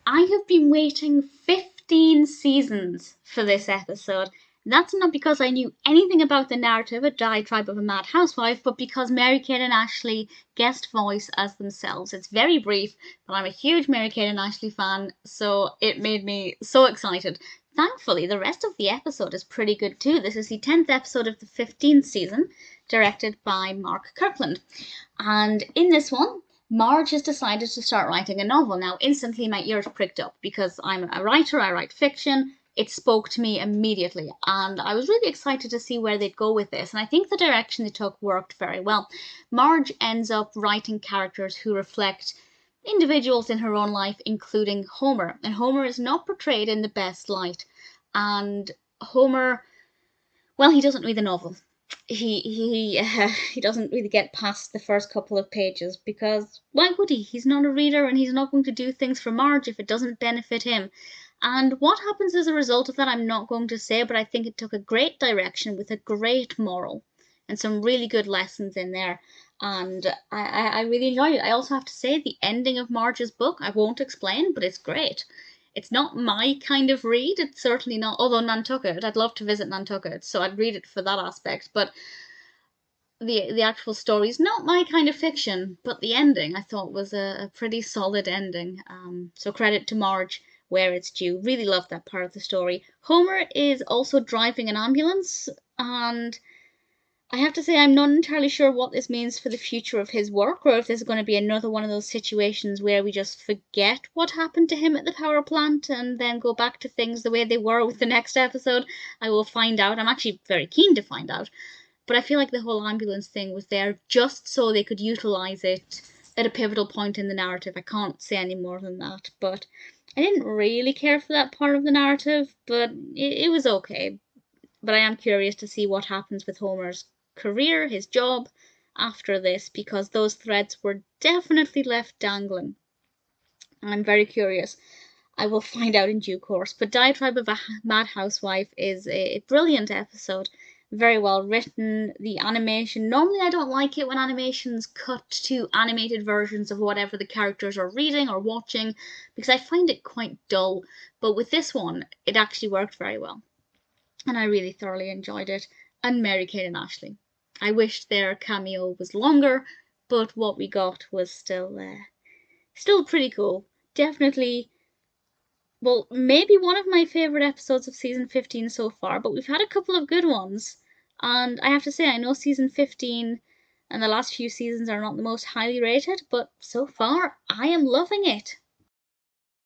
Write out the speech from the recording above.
I have been waiting 15 seasons for this episode. That's not because I knew anything about the narrative, a diatribe of a mad housewife, but because Mary-Kate and Ashley guest voice as themselves. It's very brief, but I'm a huge Mary-Kate and Ashley fan, so it made me so excited. Thankfully, the rest of the episode is pretty good too. This is the 10th episode of the 15th season, directed by Mark Kirkland. And in this one, Marge has decided to start writing a novel. Now, instantly my ears pricked up because I'm a writer, I write fiction. It spoke to me immediately, and I was really excited to see where they'd go with this. And I think the direction they took worked very well. Marge ends up writing characters who reflect individuals in her own life, including Homer. And Homer is not portrayed in the best light. And Homer, well, he doesn't read the novel. He doesn't really get past the first couple of pages because why would he? He's not a reader and he's not going to do things for Marge if it doesn't benefit him. And what happens as a result of that, I'm not going to say, but I think it took a great direction with a great moral and some really good lessons in there. And I really enjoyed it. I also have to say the ending of Marge's book, I won't explain, but it's great. It's not my kind of read. It's certainly not, although Nantucket, I'd love to visit Nantucket, so I'd read it for that aspect. But the actual story is not my kind of fiction. But the ending I thought was a pretty solid ending. So credit to Marge where it's due. Really loved that part of the story. Homer is also driving an ambulance, and I have to say I'm not entirely sure what this means for the future of his work, or if this is going to be another one of those situations where we just forget what happened to him at the power plant and then go back to things the way they were with the next episode. I will find out. I'm actually very keen to find out. But I feel like the whole ambulance thing was there just so they could utilise it at a pivotal point in the narrative. I can't say any more than that. But I didn't really care for that part of the narrative, but it was okay. But I am curious to see what happens with Homer's career, his job, after this, because those threads were definitely left dangling. And I'm very curious. I will find out in due course. But Diatribe of a Mad Housewife is a brilliant episode. Very well written. The animation, normally I don't like it when animations cut to animated versions of whatever the characters are reading or watching, because I find it quite dull. But with this one, it actually worked very well. And I really thoroughly enjoyed it. And Mary-Kate and Ashley. I wished their cameo was longer, but what we got was still pretty cool. Definitely, well, maybe one of my favourite episodes of season 15 so far, but we've had a couple of good ones. And I have to say, I know season 15 and the last few seasons are not the most highly rated, but so far I am loving it.